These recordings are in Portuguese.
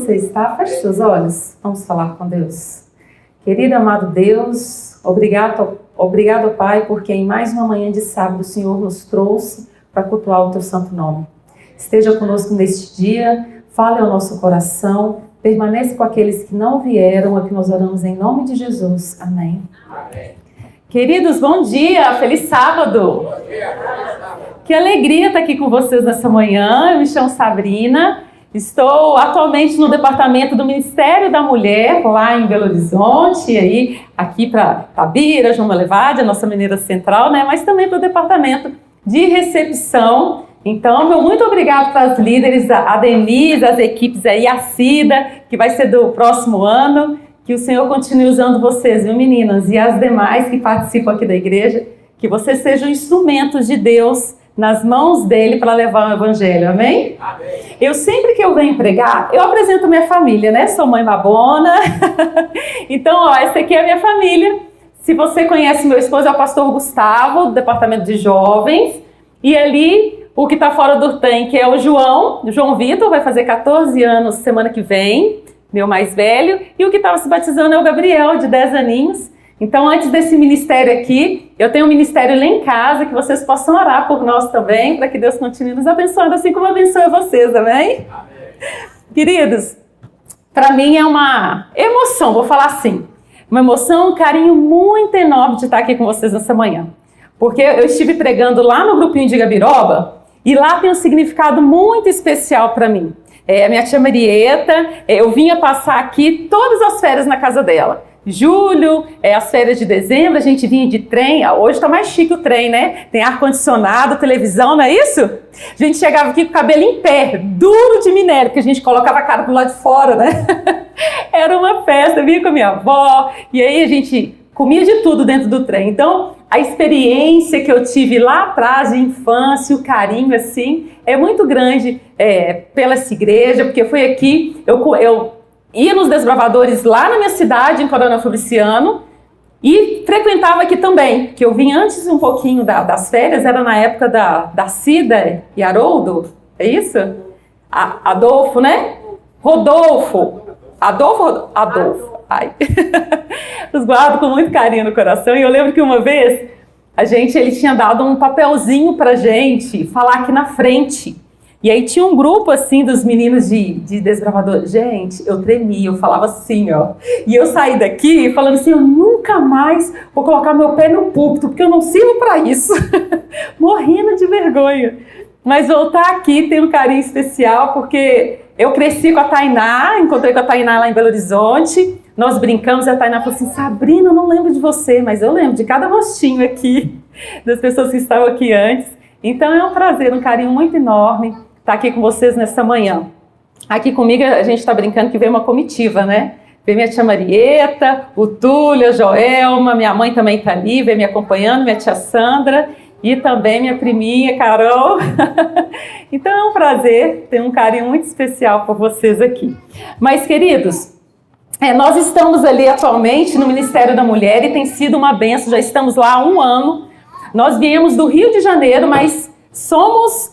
você está, feche seus olhos. Vamos falar com Deus. Querido amado Deus, obrigado, Pai, porque em mais uma manhã de sábado o Senhor nos trouxe para cultuar o Teu santo nome. Esteja conosco neste dia, fale ao nosso coração, permaneça com aqueles que não vieram, a que nós oramos em nome de Jesus. Amém. Amém. Queridos, bom dia, feliz sábado. Bom dia. Que alegria estar aqui com vocês nessa manhã. Eu me chamo Sabrina, estou atualmente no departamento do Ministério da Mulher, lá em Belo Horizonte, e aí aqui para Tabira, João Levade, a nossa mineira central, né? Mas também para o departamento de recepção. Então, meu muito obrigado para as líderes, a Denise, as equipes aí, a Cida, que vai ser do próximo ano. Que o Senhor continue usando vocês, viu, meninas? E as demais que participam aqui da igreja, que vocês sejam instrumentos de Deus nas mãos dele para levar o evangelho, amém? Amém. Eu sempre que eu venho pregar, eu apresento minha família, né? Sou mãe babona. Então, ó, essa aqui é a minha família. Se você conhece meu esposo, é o pastor Gustavo, do departamento de jovens. E ali, o que está fora do tanque é o João Vitor, vai fazer 14 anos semana que vem, meu mais velho. E o que estava se batizando é o Gabriel, de 10 aninhos. Então, antes desse ministério aqui, eu tenho um ministério lá em casa, que vocês possam orar por nós também, para que Deus continue nos abençoando, assim como abençoa vocês, amém? Queridos, para mim é uma emoção, vou falar assim, uma emoção, um carinho muito enorme de estar aqui com vocês nessa manhã. Porque eu estive pregando lá no grupinho de Gabiroba, e lá tem um significado muito especial para mim. A minha tia Marieta, eu vinha passar aqui todas as férias na casa dela. Julho, as férias de dezembro, a gente vinha de trem. Hoje tá mais chique o trem, né? Tem ar-condicionado, televisão, não é isso? A gente chegava aqui com o cabelo em pé, duro de minério, porque a gente colocava a cara pro lado de fora, né? Era uma festa, eu vinha com a minha avó, e aí a gente comia de tudo dentro do trem. Então, a experiência que eu tive lá atrás de infância, o carinho, assim, é muito grande pela essa igreja, porque foi aqui, eu ia nos desbravadores lá na minha cidade, em Coronel Fabriciano, e frequentava aqui também, que eu vim antes um pouquinho das férias, era na época da Cida e Haroldo, é isso? Adolfo, né? Rodolfo. Adolfo. Ai. Os guardo com muito carinho no coração, e eu lembro que uma vez, ele tinha dado um papelzinho pra gente, falar aqui na frente. E aí tinha um grupo, assim, dos meninos de desbravador. Gente, eu tremia, eu falava assim, ó. E eu saí daqui falando assim, eu nunca mais vou colocar meu pé no púlpito, porque eu não sirvo para isso. Morrendo de vergonha. Mas voltar aqui tem um carinho especial, porque eu cresci com a Tainá, encontrei com a Tainá lá em Belo Horizonte. Nós brincamos e a Tainá falou assim, Sabrina, eu não lembro de você, mas eu lembro de cada rostinho aqui, das pessoas que estavam aqui antes. Então é um prazer, um carinho muito enorme estar aqui com vocês nessa manhã. Aqui comigo a gente está brincando que veio uma comitiva, né? Veio minha tia Marieta, o Túlio, a Joelma, minha mãe também está ali, veio me acompanhando, minha tia Sandra e também minha priminha Carol. Então é um prazer, ter um carinho muito especial por vocês aqui. Mas, queridos, nós estamos ali atualmente no Ministério da Mulher e tem sido uma bênção, já estamos lá há um ano. Nós viemos do Rio de Janeiro, mas somos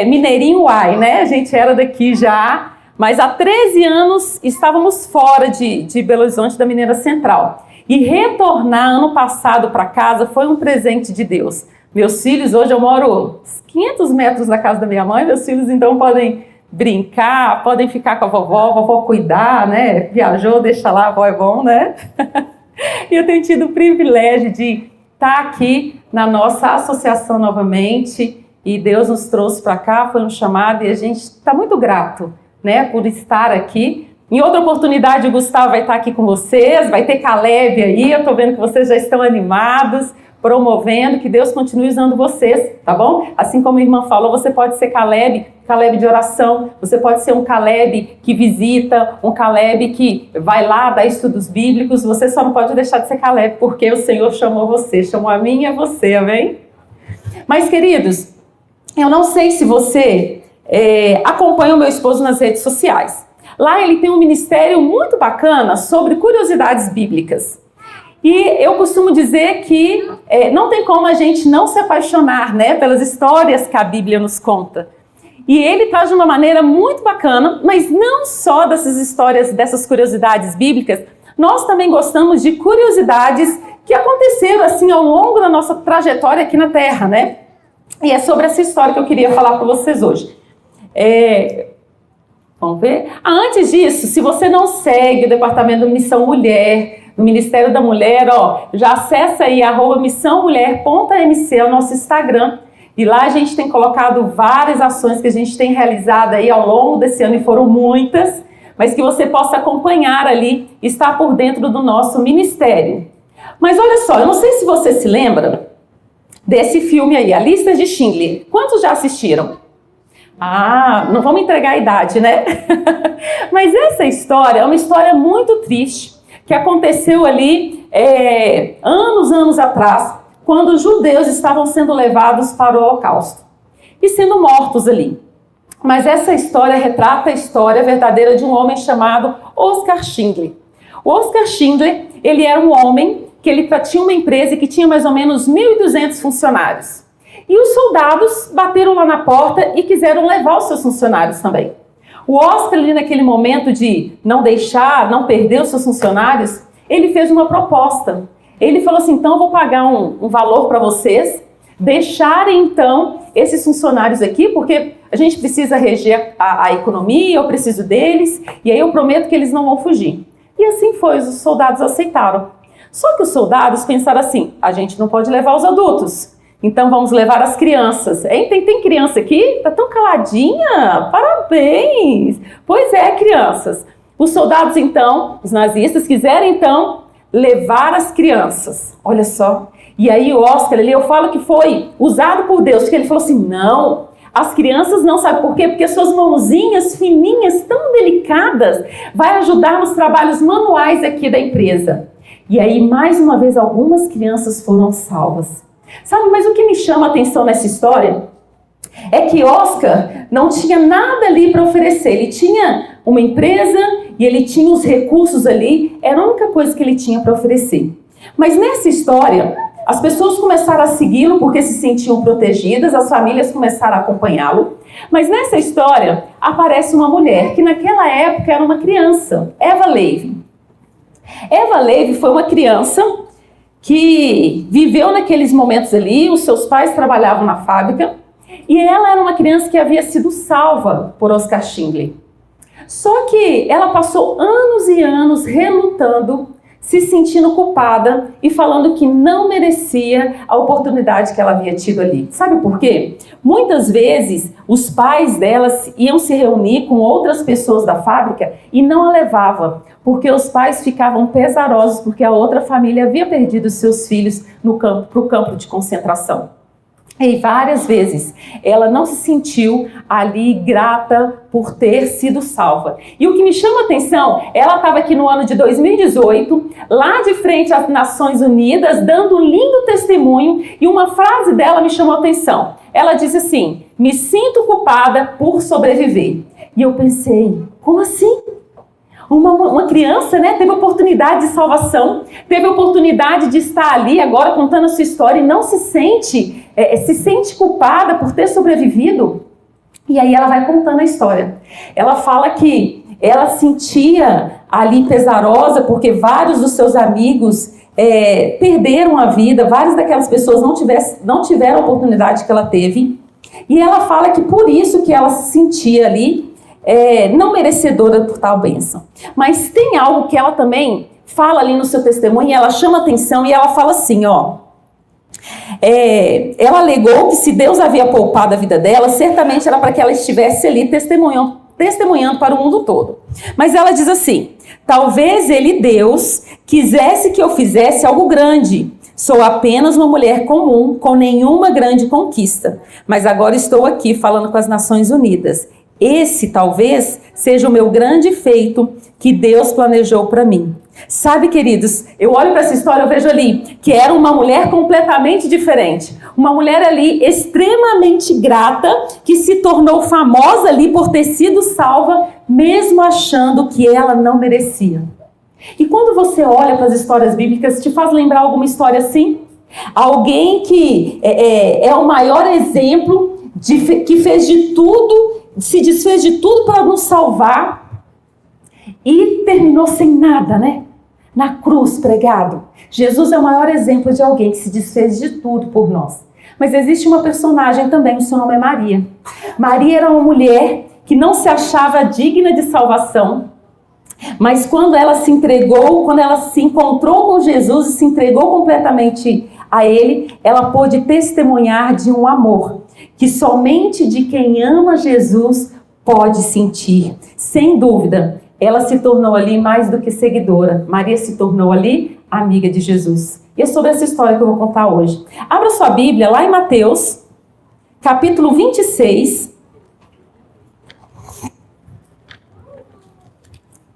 mineirinho uai, né? A gente era daqui já, mas há 13 anos estávamos fora de Belo Horizonte, da Mineira Central. E retornar ano passado para casa foi um presente de Deus. Meus filhos, hoje eu moro 500 metros da casa da minha mãe, meus filhos então podem brincar, podem ficar com a vovó cuidar, né? Viajou, deixa lá, a avó é bom, né? E eu tenho tido o privilégio de estar aqui na nossa associação novamente, e Deus nos trouxe para cá, foi um chamado, e a gente está muito grato, né, por estar aqui. Em outra oportunidade, o Gustavo vai estar aqui com vocês, vai ter Caleb aí, eu estou vendo que vocês já estão animados, promovendo, que Deus continue usando vocês, tá bom? Assim como a irmã falou, você pode ser Caleb de oração, você pode ser um Caleb que visita, um Caleb que vai lá dar estudos bíblicos, você só não pode deixar de ser Caleb, porque o Senhor chamou você, chamou a mim e a você, amém? Mas, queridos, eu não sei se você acompanha o meu esposo nas redes sociais. Lá ele tem um ministério muito bacana sobre curiosidades bíblicas. E eu costumo dizer que não tem como a gente não se apaixonar, né, pelas histórias que a Bíblia nos conta. E ele traz de uma maneira muito bacana, mas não só dessas histórias, dessas curiosidades bíblicas, nós também gostamos de curiosidades que aconteceram assim ao longo da nossa trajetória aqui na Terra, né? E é sobre essa história que eu queria falar para vocês hoje. Vamos ver? Antes disso, se você não segue o Departamento de Missão Mulher, do Ministério da Mulher, já acessa aí @missãomulher.mc, é o nosso Instagram. E lá a gente tem colocado várias ações que a gente tem realizado aí ao longo desse ano, e foram muitas, mas que você possa acompanhar ali, estar por dentro do nosso ministério. Mas olha só, eu não sei se você se lembra desse filme aí, A Lista de Schindler. Quantos já assistiram? Não vamos entregar a idade, né? Mas essa história é uma história muito triste, que aconteceu ali anos atrás, quando os judeus estavam sendo levados para o Holocausto e sendo mortos ali. Mas essa história retrata a história verdadeira de um homem chamado Oskar Schindler. O Oskar Schindler, ele era um homem que ele tinha uma empresa que tinha mais ou menos 1.200 funcionários. E os soldados bateram lá na porta e quiseram levar os seus funcionários também. O Oskar, ali naquele momento de não perder os seus funcionários, ele fez uma proposta. Ele falou assim, então eu vou pagar um valor para vocês, deixarem então esses funcionários aqui, porque a gente precisa reger a economia, eu preciso deles, e aí eu prometo que eles não vão fugir. E assim foi, os soldados aceitaram. Só que os soldados pensaram assim, a gente não pode levar os adultos, então vamos levar as crianças. Hein? Tem criança aqui? Tá tão caladinha? Parabéns! Pois é, crianças. Os soldados então, os nazistas, quiseram então levar as crianças. Olha só. E aí o Oskar, eu falo que foi usado por Deus, porque ele falou assim, não, as crianças não, sabe por quê? Porque suas mãozinhas fininhas, tão delicadas, vai ajudar nos trabalhos manuais aqui da empresa. E aí, mais uma vez, algumas crianças foram salvas. Sabe, mas o que me chama a atenção nessa história é que Oskar não tinha nada ali para oferecer. Ele tinha uma empresa e ele tinha os recursos ali, era a única coisa que ele tinha para oferecer. Mas nessa história, as pessoas começaram a segui-lo porque se sentiam protegidas, as famílias começaram a acompanhá-lo. Mas nessa história aparece uma mulher que naquela época era uma criança, Eva Levi. Eva Levi foi uma criança que viveu naqueles momentos ali, os seus pais trabalhavam na fábrica, e ela era uma criança que havia sido salva por Oskar Schindler. Só que ela passou anos e anos relutando, se sentindo culpada e falando que não merecia a oportunidade que ela havia tido ali. Sabe por quê? Muitas vezes os pais delas iam se reunir com outras pessoas da fábrica e não a levavam, porque os pais ficavam pesarosos porque a outra família havia perdido seus filhos para o campo de concentração. E várias vezes ela não se sentiu ali grata por ter sido salva. E o que me chama a atenção, ela estava aqui no ano de 2018, lá de frente às Nações Unidas, dando um lindo testemunho, e uma frase dela me chamou a atenção. Ela disse assim, me sinto culpada por sobreviver. E eu pensei, como assim? Uma criança, né, teve oportunidade de salvação, teve oportunidade de estar ali agora contando a sua história e não se sente culpada por ter sobrevivido. E aí ela vai contando a história. Ela fala que ela sentia ali pesarosa porque vários dos seus amigos perderam a vida, várias daquelas pessoas não tiveram a oportunidade que ela teve. E ela fala que por isso que ela se sentia ali não merecedora por tal bênção. Mas tem algo que ela também fala ali no seu testemunho, e ela chama atenção e ela fala assim, ela alegou que se Deus havia poupado a vida dela, certamente era para que ela estivesse ali testemunhando para o mundo todo. Mas ela diz assim, talvez ele, Deus, quisesse que eu fizesse algo grande. Sou apenas uma mulher comum, com nenhuma grande conquista. Mas agora estou aqui falando com as Nações Unidas. Esse, talvez, seja o meu grande feito que Deus planejou para mim. Sabe, queridos, eu olho para essa história, eu vejo ali que era uma mulher completamente diferente. Uma mulher ali extremamente grata, que se tornou famosa ali por ter sido salva, mesmo achando que ela não merecia. E quando você olha para as histórias bíblicas, te faz lembrar alguma história assim? Alguém que é o maior exemplo que fez de tudo, se desfez de tudo para nos salvar e terminou sem nada, né? Na cruz, pregado. Jesus é o maior exemplo de alguém que se desfez de tudo por nós. Mas existe uma personagem também, o seu nome é Maria. Maria era uma mulher que não se achava digna de salvação, mas quando ela se entregou, quando ela se encontrou com Jesus e se entregou completamente a Ele, ela pôde testemunhar de um amor que somente de quem ama Jesus pode sentir. Sem dúvida, ela se tornou ali mais do que seguidora. Maria se tornou ali amiga de Jesus. E é sobre essa história que eu vou contar hoje. Abra sua Bíblia lá em Mateus, capítulo 26.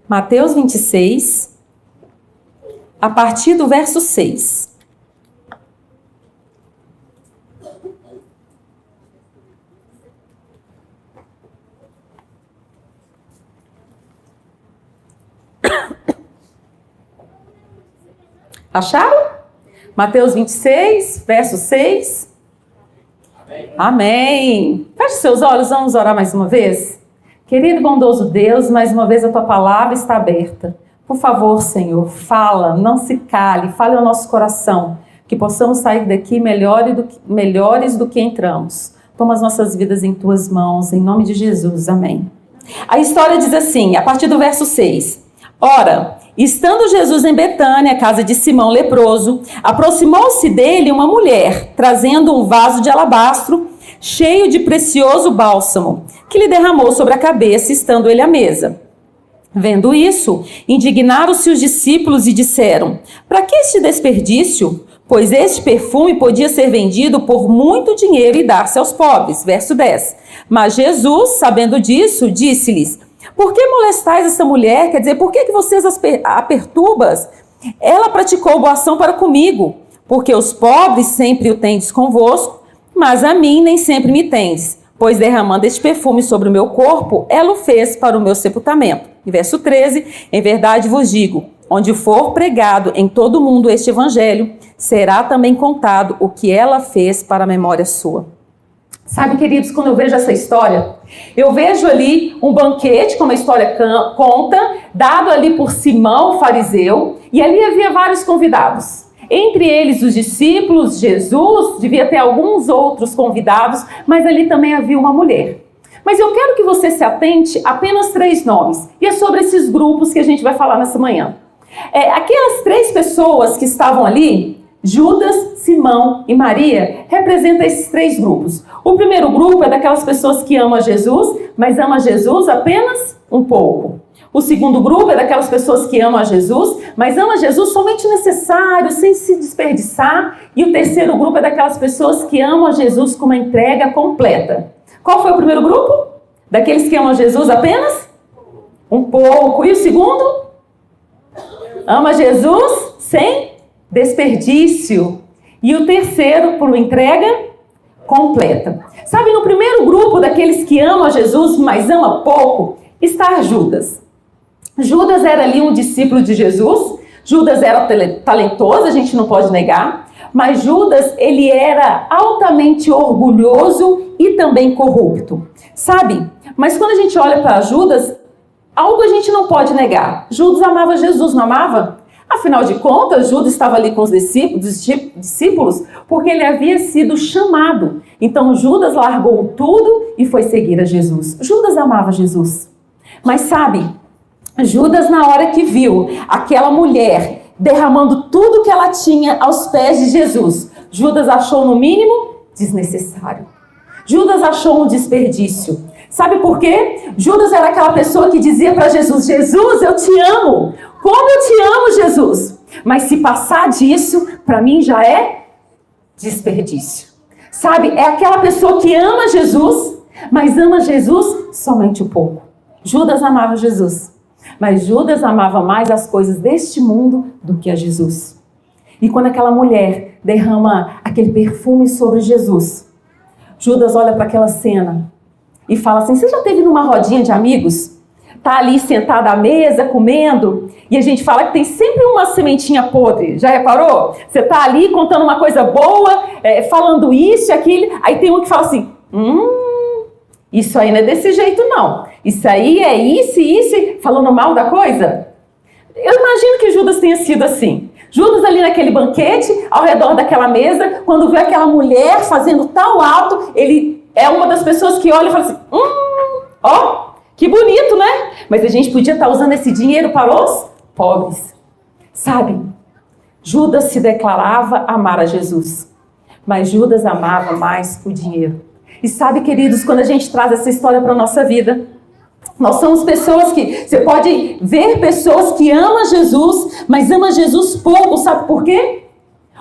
Mateus 26, a partir do verso 6. Acharam? Mateus 26, verso 6. Amém. Feche seus olhos, vamos orar mais uma vez. Querido e bondoso Deus, mais uma vez a Tua palavra está aberta. Por favor, Senhor, fala, não se cale, fale ao nosso coração, que possamos sair daqui melhores do que entramos. Toma as nossas vidas em Tuas mãos, em nome de Jesus, amém. A história diz assim, a partir do verso 6. Ora, estando Jesus em Betânia, casa de Simão leproso, aproximou-se dele uma mulher, trazendo um vaso de alabastro, cheio de precioso bálsamo, que lhe derramou sobre a cabeça, estando ele à mesa. Vendo isso, indignaram-se os discípulos e disseram: para que este desperdício? Pois este perfume podia ser vendido por muito dinheiro e dar-se aos pobres. Verso 10. Mas Jesus, sabendo disso, disse-lhes: por que molestais essa mulher? Quer dizer, por que vocês a perturbam? Ela praticou boa ação para comigo, porque os pobres sempre o tendes convosco, mas a mim nem sempre me tendes, pois derramando este perfume sobre o meu corpo, ela o fez para o meu sepultamento. E verso 13, em verdade vos digo, onde for pregado em todo o mundo este evangelho, será também contado o que ela fez para a memória sua. Sabe, queridos, quando eu vejo essa história, eu vejo ali um banquete, como a história conta, dado ali por Simão, o fariseu, e ali havia vários convidados. Entre eles os discípulos, Jesus, devia ter alguns outros convidados, mas ali também havia uma mulher. Mas eu quero que você se atente a apenas 3 nomes, e é sobre esses grupos que a gente vai falar nessa manhã. Aquelas 3 pessoas que estavam ali, Judas, Simão e Maria, representam esses 3 grupos. O primeiro grupo é daquelas pessoas que amam Jesus, mas amam Jesus apenas um pouco. O segundo grupo é daquelas pessoas que amam a Jesus, mas amam a Jesus somente o necessário, sem se desperdiçar. E o terceiro grupo é daquelas pessoas que amam a Jesus com uma entrega completa. Qual foi o primeiro grupo? Daqueles que amam a Jesus apenas um pouco. E o segundo? Ama Jesus sem desperdício. E o terceiro, por uma entrega completa. Sabe, no primeiro grupo daqueles que amam a Jesus, mas ama pouco, está Judas. Judas era ali um discípulo de Jesus. Judas era talentoso, a gente não pode negar. Mas Judas, ele era altamente orgulhoso e também corrupto. Sabe, mas quando a gente olha para Judas, algo a gente não pode negar. Judas amava Jesus, não amava? Afinal de contas, Judas estava ali com os discípulos porque ele havia sido chamado. Então Judas largou tudo e foi seguir a Jesus. Judas amava Jesus. Mas sabe, Judas, na hora que viu aquela mulher derramando tudo que ela tinha aos pés de Jesus, Judas achou no mínimo desnecessário. Judas achou um desperdício. Sabe por quê? Judas era aquela pessoa que dizia para Jesus: Jesus, eu te amo. Como eu te amo, Jesus. Mas se passar disso, para mim já é desperdício. Sabe, é aquela pessoa que ama Jesus, mas ama Jesus somente um pouco. Judas amava Jesus, mas Judas amava mais as coisas deste mundo do que a Jesus. E quando aquela mulher derrama aquele perfume sobre Jesus, Judas olha para aquela cena e fala assim: você já esteve numa rodinha de amigos? Tá ali sentada à mesa, comendo, e a gente fala que tem sempre uma sementinha podre. Já reparou? Você tá ali contando uma coisa boa, falando isso e aquilo, aí tem um que fala assim: Isso aí não é desse jeito, não. Isso aí é isso e isso, falando mal da coisa. Eu imagino que Judas tenha sido assim. Judas ali naquele banquete, ao redor daquela mesa, quando vê aquela mulher fazendo tal ato, ele é uma das pessoas que olha e fala assim, ó, que bonito, né? Mas a gente podia estar usando esse dinheiro para os pobres. Sabe? Judas se declarava amar a Jesus, mas Judas amava mais o dinheiro. E sabe, queridos, quando a gente traz essa história para a nossa vida, nós somos pessoas que, você pode ver pessoas que amam Jesus, mas ama Jesus pouco, sabe por quê?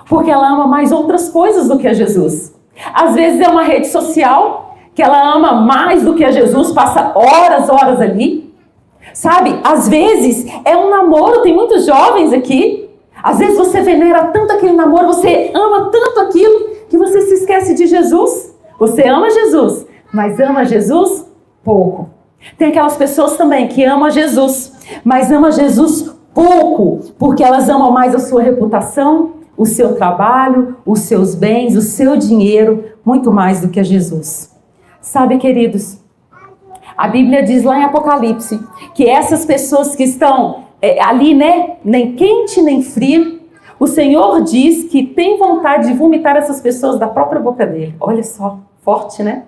Porque ela ama mais outras coisas do que a Jesus. Às vezes é uma rede social que ela ama mais do que a Jesus, passa horas ali. Sabe, às vezes é um namoro, tem muitos jovens aqui. Às vezes você venera tanto aquele namoro, você ama tanto aquilo, que você se esquece de Jesus. Você ama Jesus, mas ama Jesus pouco. Tem aquelas pessoas também que amam Jesus, mas amam Jesus pouco, porque elas amam mais a sua reputação, o seu trabalho, os seus bens, o seu dinheiro, muito mais do que a Jesus. Sabe, queridos, a Bíblia diz lá em Apocalipse que essas pessoas que estão ali, né, nem quente nem frio, o Senhor diz que tem vontade de vomitar essas pessoas da própria boca dele. Olha só, forte, né?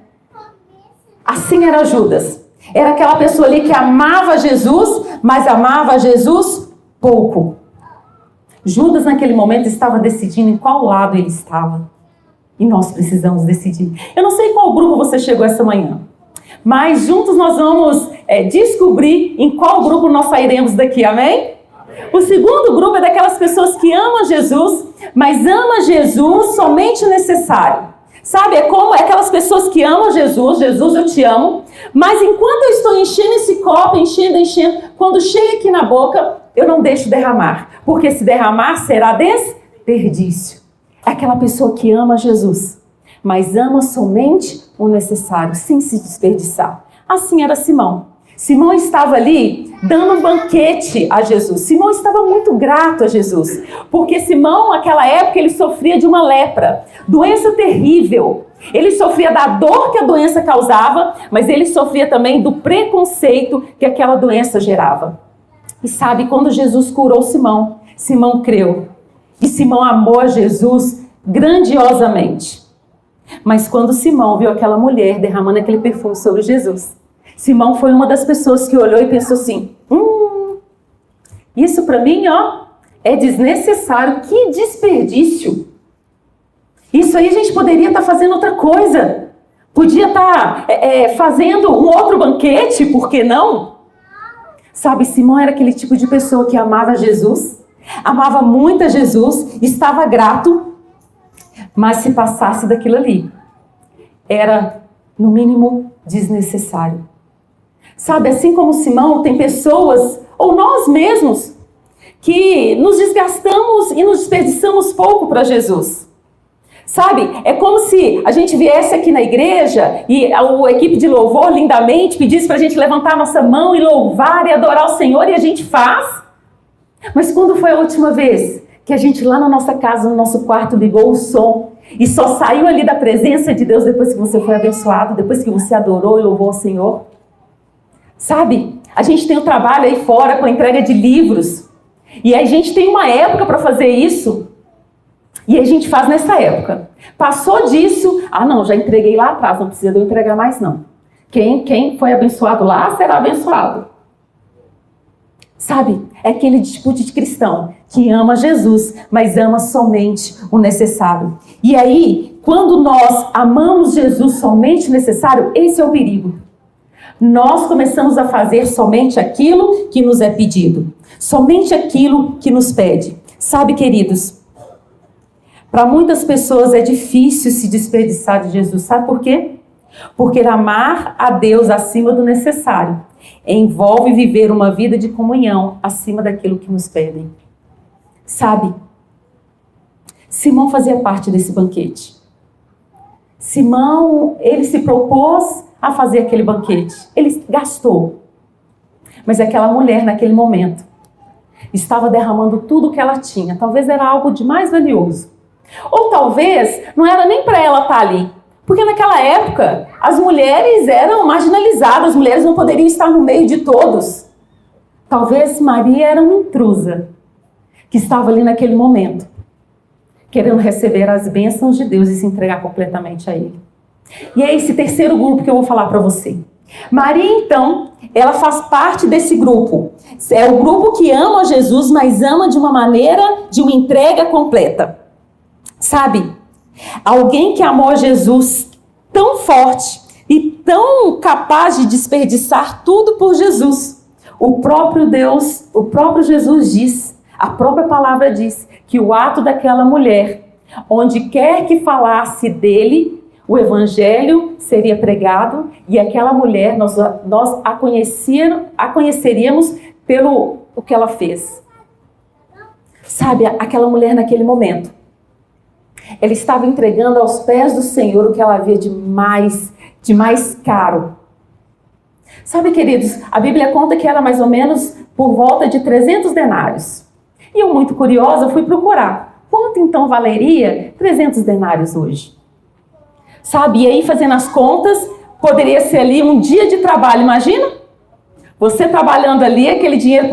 Assim era Judas. Era aquela pessoa ali que amava Jesus, mas amava Jesus pouco. Judas naquele momento estava decidindo em qual lado ele estava. E nós precisamos decidir. Eu não sei qual grupo você chegou essa manhã, mas juntos nós vamos descobrir em qual grupo nós sairemos daqui, amém? O segundo grupo é daquelas pessoas que amam Jesus, mas amam Jesus somente o necessário. Sabe, é como aquelas pessoas que amam Jesus, Jesus eu te amo, mas enquanto eu estou enchendo esse copo, enchendo, quando chega aqui na boca, eu não deixo derramar, porque se derramar será desperdício. É aquela pessoa que ama Jesus, mas ama somente o necessário, sem se desperdiçar. Assim era Simão. Simão estava ali dando um banquete a Jesus. Simão estava muito grato a Jesus, porque Simão, naquela época, ele sofria de uma lepra, doença terrível. Ele sofria da dor que a doença causava, mas ele sofria também do preconceito que aquela doença gerava. E sabe, quando Jesus curou Simão, Simão creu. E Simão amou a Jesus grandiosamente. Mas quando Simão viu aquela mulher derramando aquele perfume sobre Jesus, Simão foi uma das pessoas que olhou e pensou assim, isso para mim, é desnecessário, que desperdício. Isso aí a gente poderia estar fazendo outra coisa. Podia estar fazendo um outro banquete, por que não? Sabe, Simão era aquele tipo de pessoa que amava Jesus, amava muito a Jesus, estava grato, mas se passasse daquilo ali, era, no mínimo, desnecessário. Sabe, assim como Simão, tem pessoas, ou nós mesmos, que nos desgastamos e nos desperdiçamos pouco para Jesus. Sabe, é como se a gente viesse aqui na igreja e a equipe de louvor lindamente pedisse para a gente levantar a nossa mão e louvar e adorar o Senhor, e a gente faz. Mas quando foi a última vez que a gente lá na nossa casa, no nosso quarto, ligou o som e só saiu ali da presença de Deus depois que você foi abençoado, depois que você adorou e louvou o Senhor? Sabe, a gente tem o trabalho aí fora com a entrega de livros. E a gente tem uma época para fazer isso. E a gente faz nessa época. Passou disso, não, já entreguei lá atrás, não precisa de eu entregar mais não. Quem foi abençoado lá, será abençoado. Sabe, é aquele tipo de cristão que ama Jesus, mas ama somente o necessário. E aí, quando nós amamos Jesus somente o necessário, esse é o perigo. Nós começamos a fazer somente aquilo que nos é pedido. Somente aquilo que nos pede. Sabe, queridos, para muitas pessoas é difícil se desperdiçar de Jesus. Sabe por quê? Porque amar a Deus acima do necessário envolve viver uma vida de comunhão acima daquilo que nos pedem. Sabe, Simão fazia parte desse banquete. Simão, ele se propôs a fazer aquele banquete. Ele gastou. Mas aquela mulher, naquele momento, estava derramando tudo o que ela tinha. Talvez era algo de mais valioso. Ou talvez não era nem para ela estar ali. Porque naquela época, as mulheres eram marginalizadas, as mulheres não poderiam estar no meio de todos. Talvez Maria era uma intrusa, que estava ali naquele momento, querendo receber as bênçãos de Deus e se entregar completamente a Ele. E é esse terceiro grupo que eu vou falar para você. Maria, então, ela faz parte desse grupo. É o grupo que ama Jesus, mas ama de uma maneira de uma entrega completa. Sabe? Alguém que amou Jesus tão forte e tão capaz de desperdiçar tudo por Jesus. O próprio Deus, o próprio Jesus diz, a própria palavra diz, que o ato daquela mulher, onde quer que falasse dele, o evangelho seria pregado e aquela mulher, nós a conheceríamos pelo o que ela fez. Sabe, aquela mulher naquele momento, ela estava entregando aos pés do Senhor o que ela havia de mais caro. Sabe, queridos, a Bíblia conta que era mais ou menos por volta de 300 denários. E eu, muito curiosa, fui procurar. Quanto então valeria 300 denários hoje? Sabe, e aí fazendo as contas, poderia ser ali um dia de trabalho, imagina? Você trabalhando ali, aquele dinheiro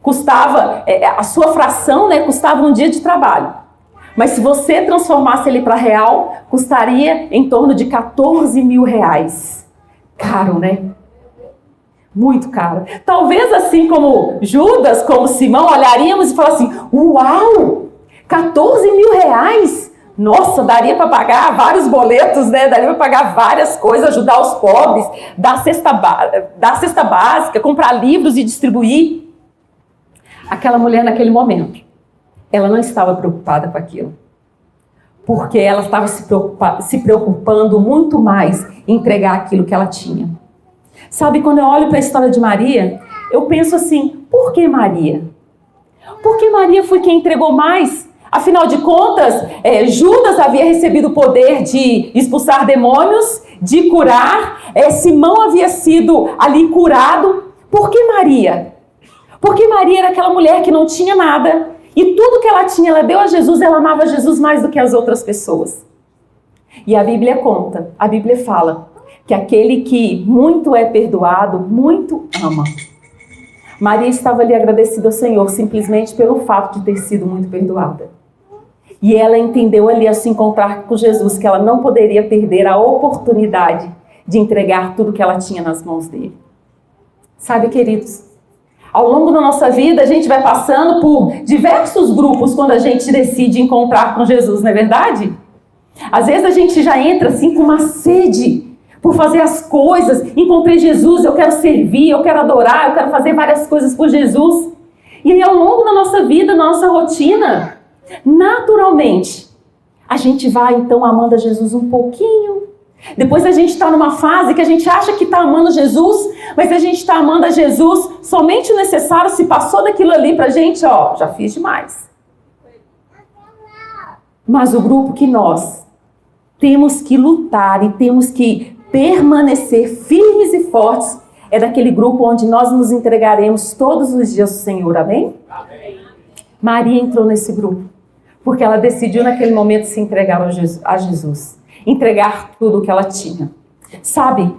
custava, a sua fração, né, custava um dia de trabalho. Mas se você transformasse ele para real, custaria em torno de 14 mil reais. Caro, né? Muito caro. Talvez assim como Judas, como Simão, olharíamos e falaríamos assim, uau, 14 mil reais? Nossa, daria para pagar vários boletos, né? Daria para pagar várias coisas, ajudar os pobres, dar cesta básica, comprar livros e distribuir. Aquela mulher naquele momento, ela não estava preocupada com aquilo. Porque ela estava se preocupando muito mais em entregar aquilo que ela tinha. Sabe, quando eu olho para a história de Maria, eu penso assim, por que Maria? Porque Maria foi quem entregou mais. Afinal de contas, Judas havia recebido o poder de expulsar demônios, de curar. Simão havia sido ali curado. Por que Maria? Porque Maria era aquela mulher que não tinha nada. E tudo que ela tinha, ela deu a Jesus. Ela amava Jesus mais do que as outras pessoas. E a Bíblia conta, a Bíblia fala que aquele que muito é perdoado, muito ama. Maria estava ali agradecida ao Senhor simplesmente pelo fato de ter sido muito perdoada. E ela entendeu ali, ao se encontrar com Jesus, que ela não poderia perder a oportunidade de entregar tudo que ela tinha nas mãos dele. Sabe, queridos, ao longo da nossa vida, a gente vai passando por diversos grupos quando a gente decide encontrar com Jesus, não é verdade? Às vezes a gente já entra assim com uma sede por fazer as coisas. Encontrei Jesus, eu quero servir, eu quero adorar, eu quero fazer várias coisas por Jesus. E aí, ao longo da nossa vida, na nossa rotina, naturalmente, a gente vai então amando a Jesus um pouquinho. Depois a gente está numa fase que a gente acha que está amando Jesus, mas a gente está amando a Jesus somente o necessário. Se passou daquilo ali pra gente, ó, já fiz demais. Mas o grupo que nós temos que lutar e temos que permanecer firmes e fortes é daquele grupo onde nós nos entregaremos todos os dias ao Senhor, amém? Amém. Maria entrou nesse grupo porque ela decidiu naquele momento se entregar a Jesus, entregar tudo o que ela tinha. Sabe,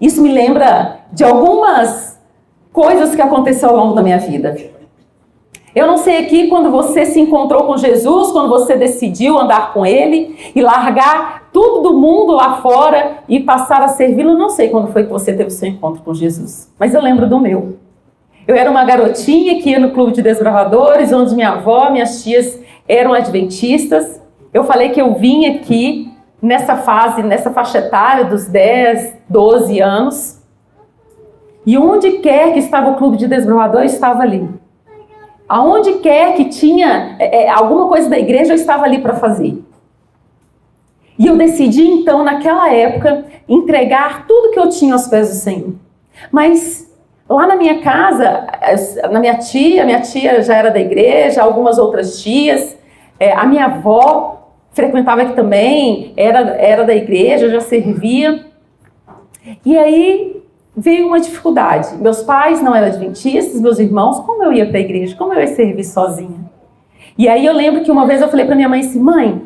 isso me lembra de algumas coisas que aconteceram ao longo da minha vida. Eu não sei aqui quando você se encontrou com Jesus, quando você decidiu andar com Ele e largar tudo do mundo lá fora e passar a servi-lo. Não sei quando foi que você teve o seu encontro com Jesus, mas eu lembro do meu. Eu era uma garotinha que ia no clube de desbravadores, onde minha avó, minhas tias eram adventistas. Eu falei que eu vim aqui nessa faixa etária dos 10, 12 anos. E onde quer que estava o clube de desbravador, eu estava ali. Aonde quer que tinha alguma coisa da igreja, eu estava ali para fazer. E eu decidi, então, naquela época, entregar tudo que eu tinha aos pés do Senhor. Mas lá na minha casa, minha tia já era da igreja, algumas outras tias, a minha avó frequentava aqui também, era da igreja, já servia. E aí veio uma dificuldade. Meus pais não eram adventistas, meus irmãos, como eu ia para a igreja? Como eu ia servir sozinha? E aí eu lembro que uma vez eu falei para minha mãe assim, mãe,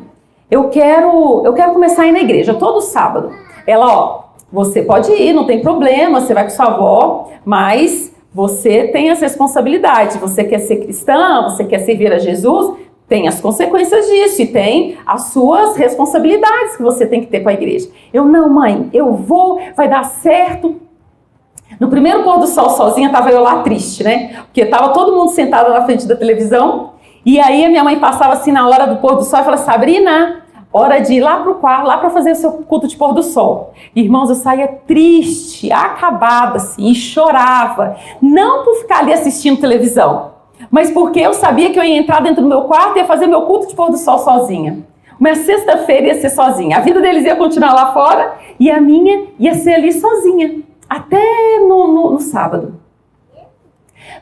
eu quero começar a ir na igreja todo sábado. Ela, ó, você pode ir, não tem problema, você vai com sua avó, mas você tem as responsabilidades. Você quer ser cristã, você quer servir a Jesus, tem as consequências disso e tem as suas responsabilidades que você tem que ter com a igreja. Eu, não, mãe, eu vou, vai dar certo. No primeiro pôr do sol sozinha, estava eu lá triste, né? Porque estava todo mundo sentado na frente da televisão. E aí a minha mãe passava assim na hora do pôr do sol e falava, Sabrina, hora de ir lá pro quarto, lá para fazer o seu culto de pôr do sol. Irmãos, eu saía triste, acabada assim, e chorava. Não por ficar ali assistindo televisão, mas porque eu sabia que eu ia entrar dentro do meu quarto e ia fazer meu culto de pôr do sol sozinha. Minha sexta-feira ia ser sozinha. A vida deles ia continuar lá fora e a minha ia ser ali sozinha. Até no sábado.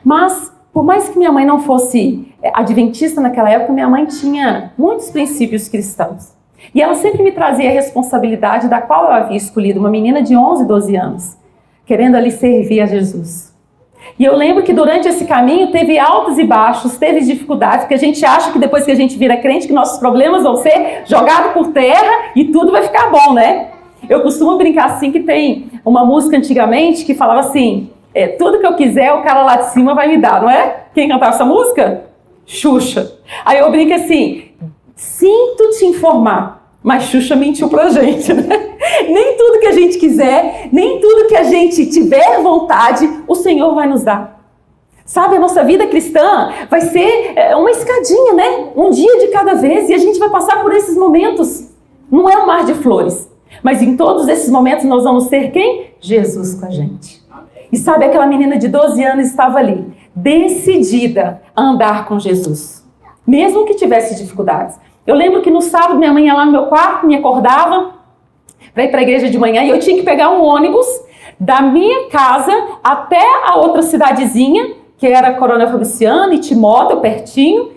Mas, por mais que minha mãe não fosse adventista naquela época, minha mãe tinha muitos princípios cristãos. E ela sempre me trazia a responsabilidade da qual eu havia escolhido, uma menina de 11, 12 anos, querendo ali servir a Jesus. E eu lembro que durante esse caminho teve altos e baixos, teve dificuldades, porque a gente acha que depois que a gente vira crente, que nossos problemas vão ser jogados por terra e tudo vai ficar bom, né? Eu costumo brincar assim que tem uma música antigamente que falava assim, tudo que eu quiser o cara lá de cima vai me dar, não é? Quem cantava essa música? Xuxa. Aí eu brinco assim, sinto te informar, mas Xuxa mentiu pra gente, né? Nem tudo que a gente quiser, nem tudo que a gente tiver vontade, o Senhor vai nos dar. Sabe, a nossa vida cristã vai ser uma escadinha, né? Um dia de cada vez e a gente vai passar por esses momentos. Não é um mar de flores. Mas em todos esses momentos nós vamos ser quem? Jesus com a gente. E sabe, aquela menina de 12 anos estava ali, decidida a andar com Jesus. Mesmo que tivesse dificuldades. Eu lembro que no sábado minha mãe ia lá no meu quarto, me acordava para ir para a igreja de manhã e eu tinha que pegar um ônibus da minha casa até a outra cidadezinha, que era Coronel Fabriciano e Timóteo, pertinho.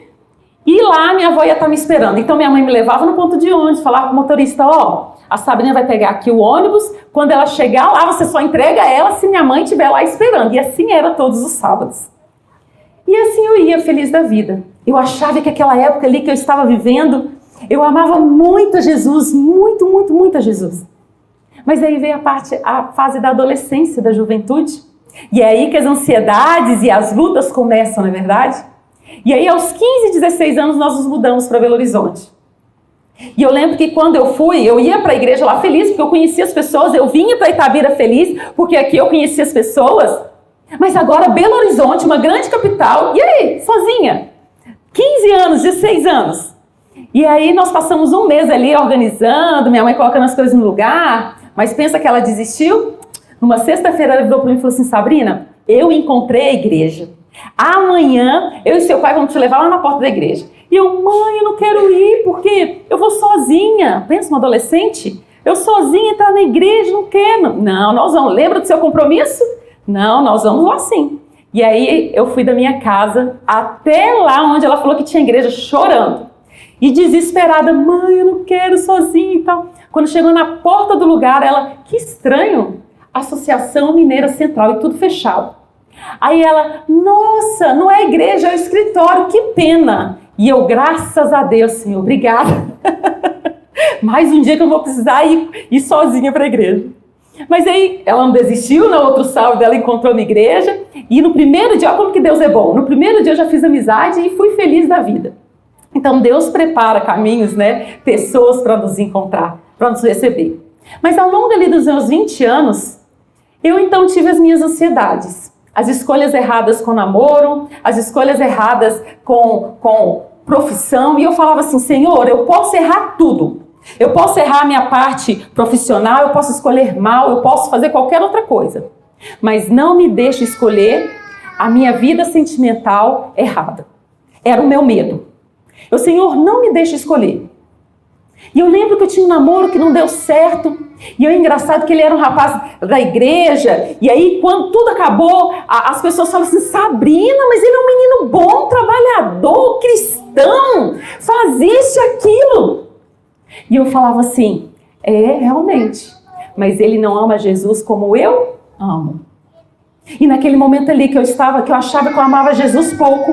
E lá minha avó ia estar me esperando. Então minha mãe me levava no ponto de ônibus, falava com o motorista, ó, a Sabrina vai pegar aqui o ônibus, quando ela chegar lá, você só entrega ela se minha mãe estiver lá esperando. E assim era todos os sábados. E assim eu ia, feliz da vida. Eu achava que aquela época ali que eu estava vivendo, eu amava muito a Jesus, muito, muito, muito a Jesus. Mas aí veio a fase da adolescência, da juventude. E é aí que as ansiedades e as lutas começam, não é verdade? E aí aos 15, 16 anos nós nos mudamos para Belo Horizonte. E eu lembro que quando eu fui, eu ia para a igreja lá feliz, porque eu conhecia as pessoas, eu vinha para Itabira feliz, porque aqui eu conhecia as pessoas. Mas agora Belo Horizonte, uma grande capital, e aí, sozinha? 15 anos, 16 anos. E aí nós passamos um mês ali organizando, minha mãe colocando as coisas no lugar, mas pensa que ela desistiu? Numa sexta-feira ela virou para mim e falou assim, Sabrina, eu encontrei a igreja. Amanhã eu e seu pai vamos te levar lá na porta da igreja. E eu, mãe, eu não quero ir porque eu vou sozinha. Pensa, uma adolescente, eu sozinha entrar na igreja, não quero. Não, nós vamos, lembra do seu compromisso? Não, nós vamos lá sim. E aí eu fui da minha casa até lá onde ela falou que tinha igreja, chorando. E desesperada, mãe, eu não quero sozinha e tal. Quando chegou na porta do lugar, ela, que estranho, Associação Mineira Central e tudo fechado. Aí ela, nossa, não é igreja, é o escritório, que pena. E eu, graças a Deus, Senhor, obrigada. Mais um dia que eu vou precisar ir sozinha para a igreja. Mas aí ela não desistiu, no outro sábado ela encontrou na igreja. E no primeiro dia, olha como que Deus é bom. No primeiro dia eu já fiz amizade e fui feliz da vida. Então Deus prepara caminhos, né? Pessoas para nos encontrar, para nos receber. Mas ao longo ali dos meus 20 anos, eu então tive as minhas ansiedades. As escolhas erradas com namoro, as escolhas erradas com profissão. E eu falava assim, Senhor, eu posso errar tudo. Eu posso errar a minha parte profissional, eu posso escolher mal, eu posso fazer qualquer outra coisa. Mas não me deixe escolher a minha vida sentimental errada. Era o meu medo. Eu, Senhor, não me deixe escolher. E eu lembro que eu tinha um namoro que não deu certo. E é engraçado que ele era um rapaz da igreja. E aí, quando tudo acabou, as pessoas falam assim, Sabrina, mas ele é um menino bom, trabalhador, cristão, faz isso e aquilo. E eu falava assim, realmente. Mas ele não ama Jesus como eu amo. E naquele momento ali que eu achava que eu amava Jesus pouco,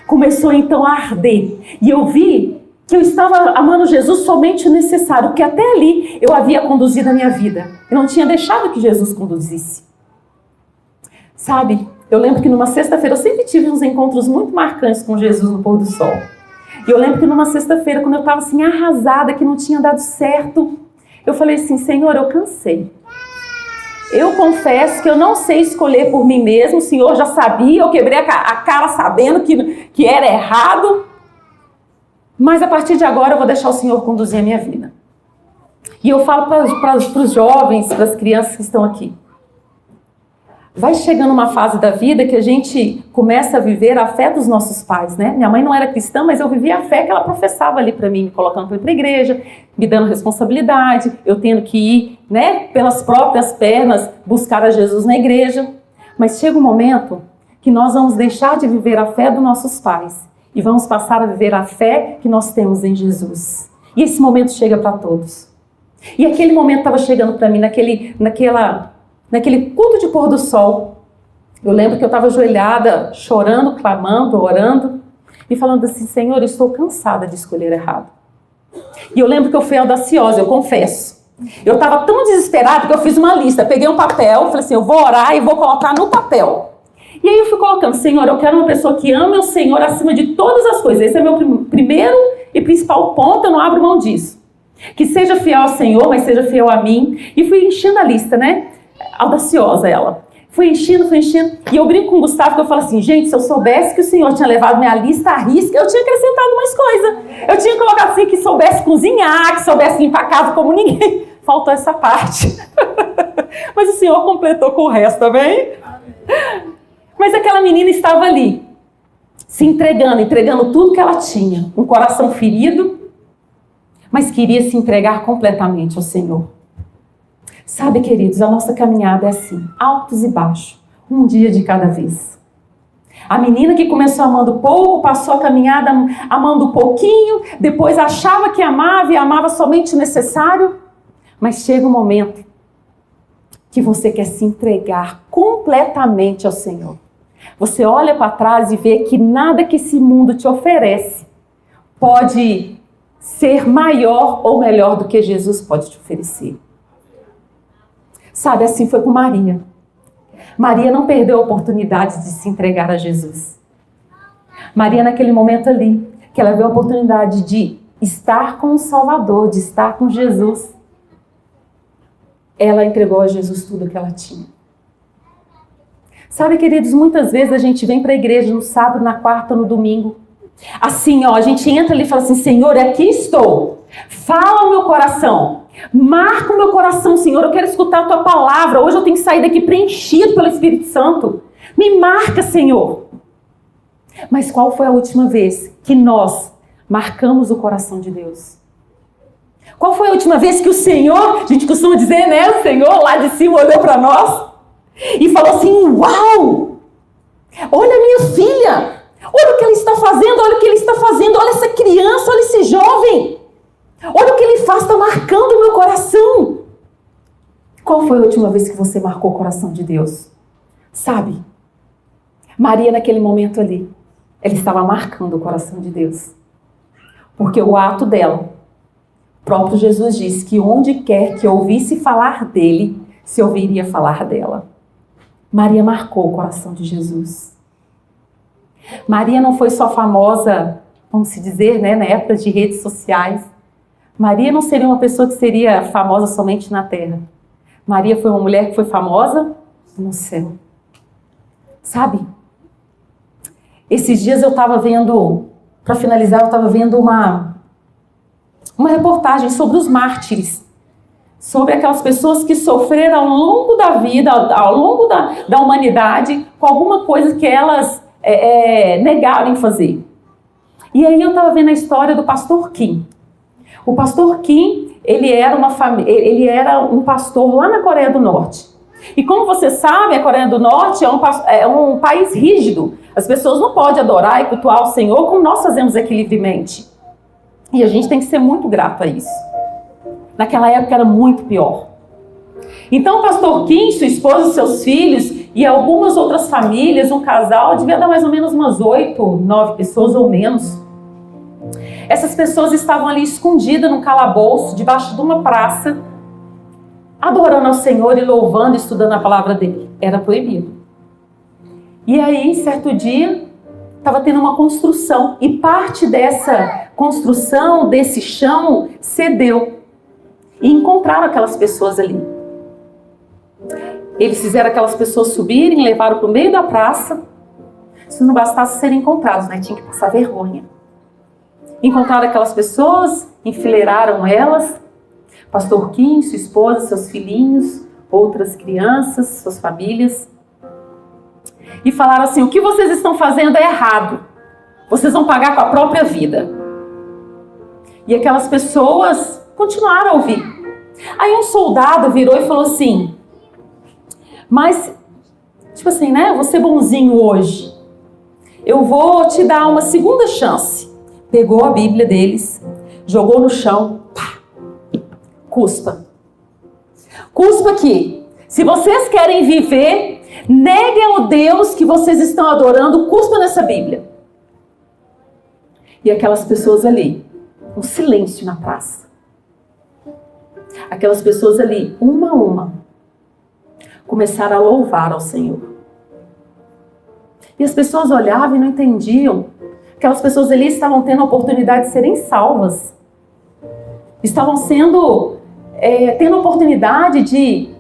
começou então a arder. E eu vi que eu estava amando Jesus somente o necessário, que até ali eu havia conduzido a minha vida. Eu não tinha deixado que Jesus conduzisse. Sabe, eu lembro que numa sexta-feira, eu sempre tive uns encontros muito marcantes com Jesus no pôr do sol. E eu lembro que numa sexta-feira, quando eu estava assim arrasada, que não tinha dado certo, eu falei assim, Senhor, eu cansei. Eu confesso que eu não sei escolher por mim mesmo, o Senhor já sabia, eu quebrei a cara sabendo que era errado. Mas a partir de agora eu vou deixar o Senhor conduzir a minha vida. E eu falo para os jovens, para as crianças que estão aqui. Vai chegando uma fase da vida que a gente começa a viver a fé dos nossos pais, né? Minha mãe não era cristã, mas eu vivia a fé que ela professava ali para mim, me colocando para ir para a igreja, me dando responsabilidade, eu tendo que ir, né, pelas próprias pernas, buscar a Jesus na igreja. Mas chega um momento que nós vamos deixar de viver a fé dos nossos pais e vamos passar a viver a fé que nós temos em Jesus. E esse momento chega para todos. E aquele momento estava chegando para mim naquele culto de pôr do sol. Eu lembro que eu estava ajoelhada, chorando, clamando, orando e falando assim, Senhor, eu estou cansada de escolher errado. E eu lembro que eu fui audaciosa, eu confesso. Eu estava tão desesperada que eu fiz uma lista, peguei um papel, falei assim, eu vou orar e vou colocar no papel. E aí eu fui colocando, Senhor, eu quero uma pessoa que ame o Senhor acima de todas as coisas. Esse é meu primeiro e principal ponto, eu não abro mão disso. Que seja fiel ao Senhor, mas seja fiel a mim. E fui enchendo a lista, né? Audaciosa ela. Fui enchendo. E eu brinco com o Gustavo que eu falo assim, gente, se eu soubesse que o Senhor tinha levado minha lista à risca, eu tinha acrescentado mais coisa. Eu tinha colocado assim, que soubesse cozinhar, que soubesse limpar a casa como ninguém. Faltou essa parte. Mas o Senhor completou com o resto, tá bem? Mas aquela menina estava ali, se entregando tudo que ela tinha. Um coração ferido, mas queria se entregar completamente ao Senhor. Sabe, queridos, a nossa caminhada é assim, altos e baixos, um dia de cada vez. A menina que começou amando pouco, passou a caminhada amando pouquinho, depois achava que amava e amava somente o necessário, mas chega um momento que você quer se entregar completamente ao Senhor. Você olha para trás e vê que nada que esse mundo te oferece pode ser maior ou melhor do que Jesus pode te oferecer. Sabe, assim foi com Maria. Maria não perdeu a oportunidade de se entregar a Jesus. Maria, naquele momento ali, que ela viu a oportunidade de estar com o Salvador, de estar com Jesus, ela entregou a Jesus tudo que ela tinha. Sabe, queridos, muitas vezes a gente vem para a igreja no sábado, na quarta, no domingo. Assim, ó, a gente entra ali e fala assim, Senhor, aqui estou. Fala o meu coração. Marca o meu coração, Senhor. Eu quero escutar a tua palavra. Hoje eu tenho que sair daqui preenchido pelo Espírito Santo. Me marca, Senhor. Mas qual foi a última vez que nós marcamos o coração de Deus? Qual foi a última vez que o Senhor, a gente costuma dizer, né? O Senhor lá de cima olhou para nós e falou assim, uau! Olha a minha filha! Olha o que ele está fazendo, olha o que ele está fazendo, olha essa criança, olha esse jovem. Olha o que ele faz, está marcando o meu coração. Qual foi a última vez que você marcou o coração de Deus? Sabe, Maria naquele momento ali, ela estava marcando o coração de Deus. Porque o ato dela, o próprio Jesus disse que onde quer que ouvisse falar dele, se ouviria falar dela. Maria marcou o coração de Jesus. Maria não foi só famosa, vamos se dizer, né, na época de redes sociais. Maria não seria uma pessoa que seria famosa somente na terra. Maria foi uma mulher que foi famosa no céu. Sabe? Esses dias eu estava vendo, para finalizar, eu estava vendo uma reportagem sobre os mártires. Sobre aquelas pessoas que sofreram ao longo da vida, ao longo da humanidade, com alguma coisa que elas negaram em fazer. E aí eu estava vendo a história do pastor Kim. O pastor Kim, ele era um pastor lá na Coreia do Norte. E como você sabe, a Coreia do Norte é um país rígido. As pessoas não podem adorar e cultuar o Senhor como nós fazemos aqui livremente. E a gente tem que ser muito grato a isso. Naquela época era muito pior. Então o pastor Kim, sua esposa, seus filhos e algumas outras famílias, um casal, devia dar mais ou menos umas 8, 9 pessoas ou menos. Essas pessoas estavam ali escondidas num calabouço, debaixo de uma praça, adorando ao Senhor e louvando e estudando a palavra dele. Era proibido. E aí, certo dia, estava tendo uma construção. E parte dessa construção, desse chão, cedeu. E encontraram aquelas pessoas ali. Eles fizeram aquelas pessoas subirem, levaram para o meio da praça. Se não bastasse serem encontrados, né? Tinha que passar vergonha. Encontraram aquelas pessoas, enfileiraram elas. Pastor Kim, sua esposa, seus filhinhos, outras crianças, suas famílias. E falaram assim: o que vocês estão fazendo é errado. Vocês vão pagar com a própria vida. E aquelas pessoas continuaram a ouvir. Aí um soldado virou e falou assim: mas, tipo assim, né? Eu vou ser bonzinho hoje. Eu vou te dar uma segunda chance. Pegou a Bíblia deles, jogou no chão. Pá, cuspa. Cuspa aqui. Se vocês querem viver, neguem o Deus que vocês estão adorando, cuspa nessa Bíblia. E aquelas pessoas ali, um silêncio na praça. Aquelas pessoas ali, uma a uma, começaram a louvar ao Senhor. E as pessoas olhavam e não entendiam. Aquelas pessoas ali estavam tendo a oportunidade de serem salvas. Estavam tendo a oportunidade de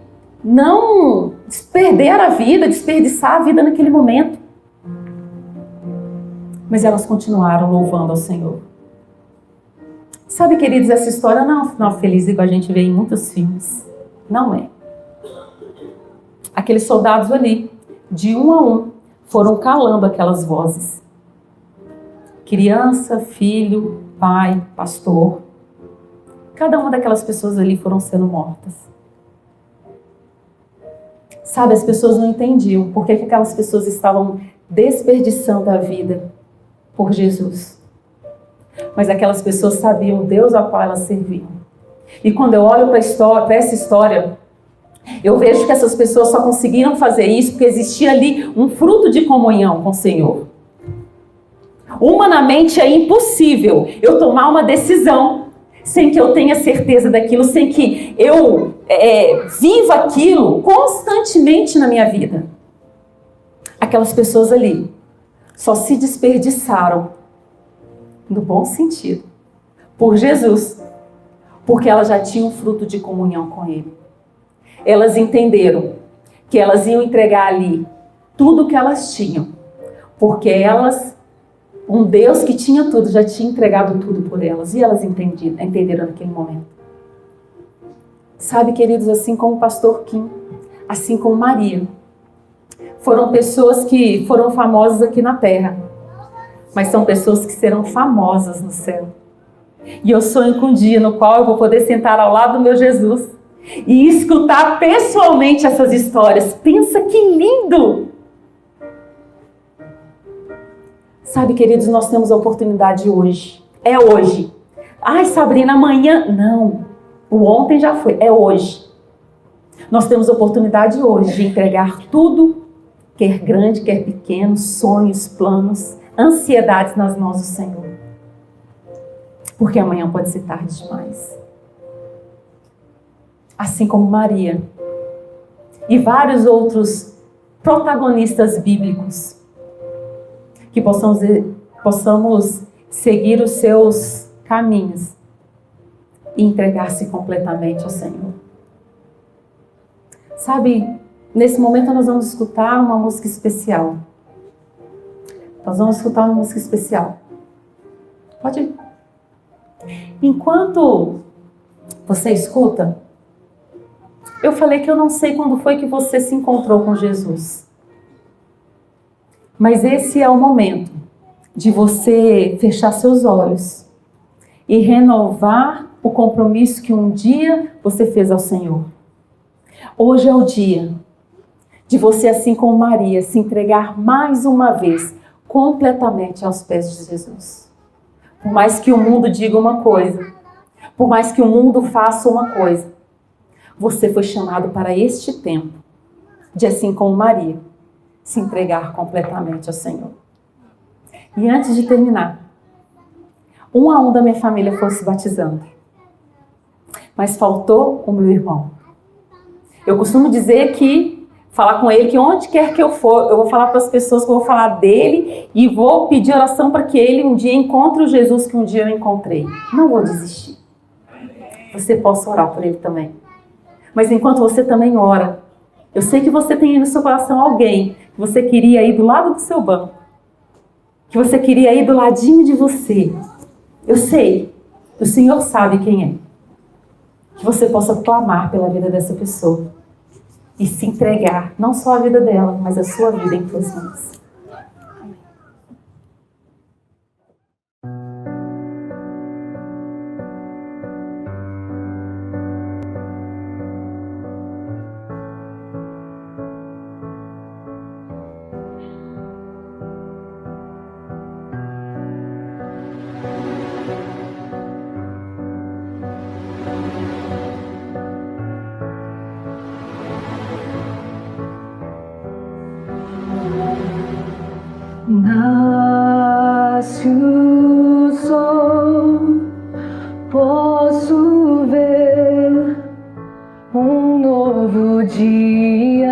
não perder a vida, desperdiçar a vida naquele momento. Mas elas continuaram louvando ao Senhor. Sabe, queridos, essa história não é um final feliz igual a gente vê em muitos filmes. Não é. Aqueles soldados ali, de um a um, foram calando aquelas vozes. Criança, filho, pai, pastor. Cada uma daquelas pessoas ali foram sendo mortas. Sabe, as pessoas não entendiam por que aquelas pessoas estavam desperdiçando a vida por Jesus. Mas aquelas pessoas sabiam o Deus ao qual elas serviam. E quando eu olho para essa história, eu vejo que essas pessoas só conseguiram fazer isso porque existia ali um fruto de comunhão com o Senhor. Humanamente é impossível eu tomar uma decisão sem que eu tenha certeza daquilo, sem que eu viva aquilo constantemente na minha vida. Aquelas pessoas ali só se desperdiçaram, no bom sentido, por Jesus, porque elas já tinham fruto de comunhão com Ele. Elas entenderam que elas iam entregar ali tudo o que elas tinham, porque um Deus que tinha tudo, já tinha entregado tudo por elas, e elas entenderam naquele momento. Sabe, queridos, assim como o pastor Kim, assim como Maria, foram pessoas que foram famosas aqui na terra, mas são pessoas que serão famosas no céu. E eu sonho com um dia no qual eu vou poder sentar ao lado do meu Jesus e escutar pessoalmente essas histórias. Pensa que lindo! Sabe, queridos, nós temos a oportunidade hoje. É hoje. Ai, Sabrina, amanhã. Não. O ontem já foi. É hoje. Nós temos a oportunidade hoje de entregar tudo, quer grande, quer pequeno, sonhos, planos, ansiedades nas mãos do Senhor. Porque amanhã pode ser tarde demais. Assim como Maria e vários outros protagonistas bíblicos, que possamos seguir os seus caminhos e entregar-se completamente ao Senhor. Sabe, nesse momento nós vamos escutar uma música especial. Nós vamos escutar uma música especial. Pode ir. Enquanto você escuta, eu falei que eu não sei quando foi que você se encontrou com Jesus. Mas esse é o momento de você fechar seus olhos e renovar o compromisso que um dia você fez ao Senhor. Hoje é o dia de você, assim como Maria, se entregar mais uma vez completamente aos pés de Jesus. Por mais que o mundo diga uma coisa, por mais que o mundo faça uma coisa, você foi chamado para este tempo de, assim como Maria, se entregar completamente ao Senhor. E antes de terminar, um a um da minha família foram se batizando. Mas faltou o meu irmão. Eu costumo dizer que, falar com ele, que onde quer que eu for, eu vou falar para as pessoas que eu vou falar dele e vou pedir oração para que ele um dia encontre o Jesus que um dia eu encontrei. Não vou desistir. Você possa orar por ele também. Mas enquanto você também ora, eu sei que você tem aí no seu coração alguém que você queria ir do lado do seu banco, que você queria ir do ladinho de você. Eu sei, o Senhor sabe quem é. Que você possa clamar pela vida dessa pessoa e se entregar, não só a vida dela, mas a sua vida em suas mãos. Nasce o sol, posso ver um novo dia.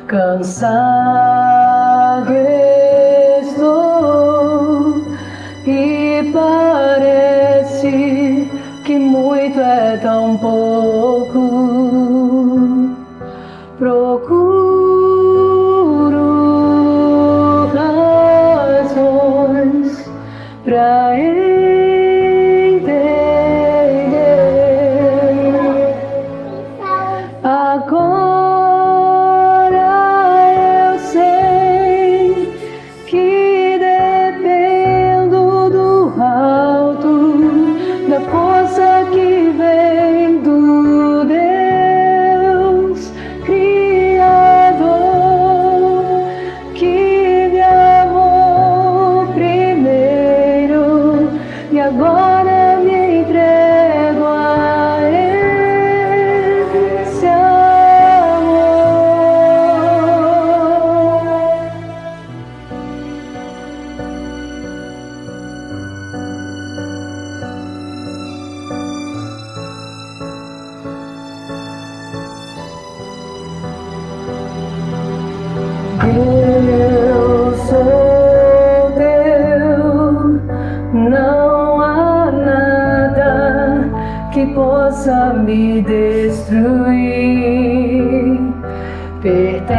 Cansado estou e parece que muito é tão pouco. Procuro pra entender. Agora eu sei que dependo do alto, da força que vem do Deus Criador, que me amou primeiro. E agora me entrego a esse amor. Eu sou teu, não há nada que possa me destruir. Pertenço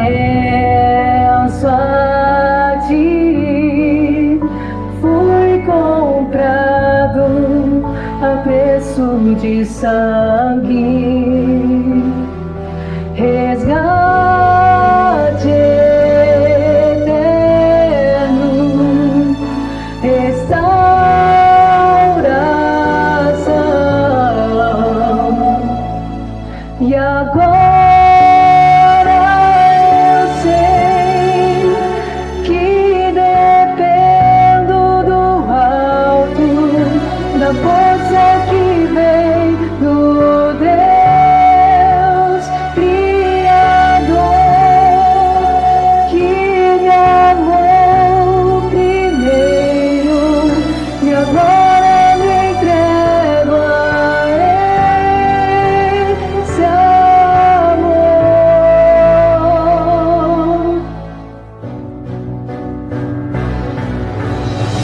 a ti, fui comprado a preço de sangue. Resgate eterno, restauração. E agora eu sei que dependo do alto, da força que vem do Deus Criador, que me amou primeiro. E agora me entrego a esse amor.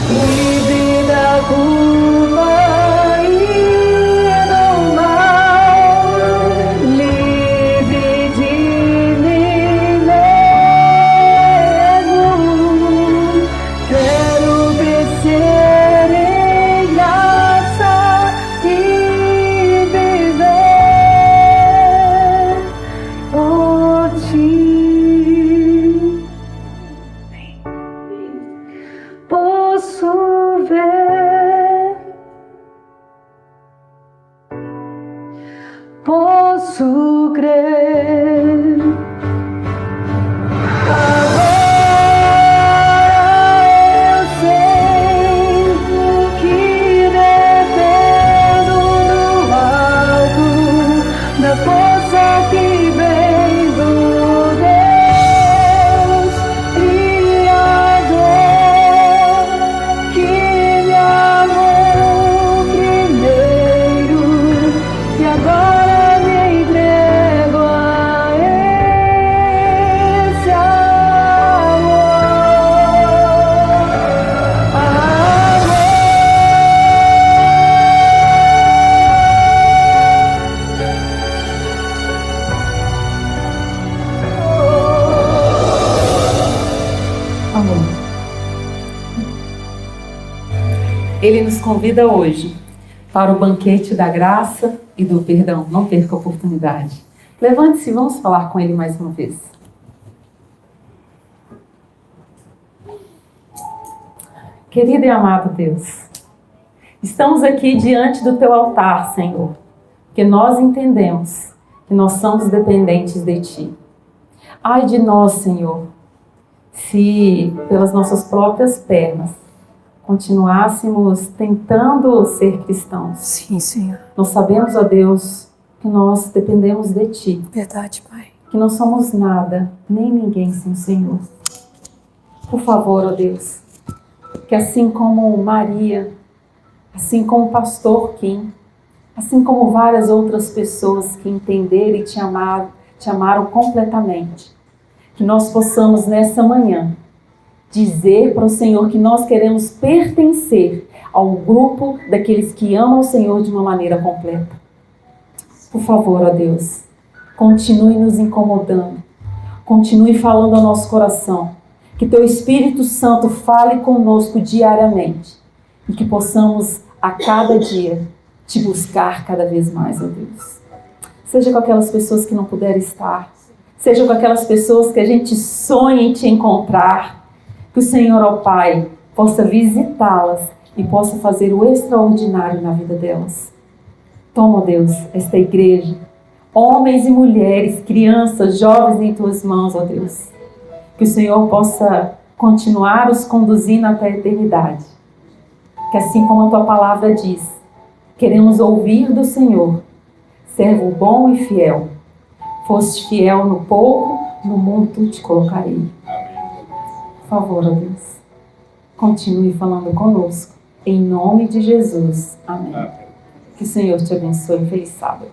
Livre da culpa e do mal, livre de mim mesmo. Quero crescer em graça e viver por ti. Posso ver, posso crer. Agora eu sei que dependo do alto, da força que vem do Deus Criador, que Ele nos convida hoje para o banquete da graça e do perdão. Não perca a oportunidade. Levante-se e vamos falar com Ele mais uma vez. Querido e amado Deus, estamos aqui diante do Teu altar, Senhor, porque nós entendemos que nós somos dependentes de Ti. Ai de nós, Senhor, se pelas nossas próprias pernas continuássemos tentando ser cristãos. Sim, Senhor. Nós sabemos, ó Deus, que nós dependemos de Ti. Verdade, Pai. Que não somos nada, nem ninguém sem o Senhor. Por favor, ó Deus, que assim como Maria, assim como o pastor Kim, assim como várias outras pessoas que entenderam e te amaram completamente, que nós possamos nessa manhã dizer para o Senhor que nós queremos pertencer ao grupo daqueles que amam o Senhor de uma maneira completa. Por favor, ó Deus, continue nos incomodando, continue falando ao nosso coração, que Teu Espírito Santo fale conosco diariamente e que possamos a cada dia Te buscar cada vez mais, ó Deus. Seja com aquelas pessoas que não puderem estar, seja com aquelas pessoas que a gente sonha em Te encontrar, que o Senhor, ó Pai, possa visitá-las e possa fazer o extraordinário na vida delas. Toma, ó Deus, esta igreja, homens e mulheres, crianças, jovens em Tuas mãos, ó Deus. Que o Senhor possa continuar os conduzindo até a eternidade. Que assim como a Tua palavra diz, queremos ouvir do Senhor, servo bom e fiel. Foste fiel no pouco, no muito te colocarei. Por favor, ó Deus, continue falando conosco. Em nome de Jesus. Amém. Que o Senhor te abençoe. Feliz sábado.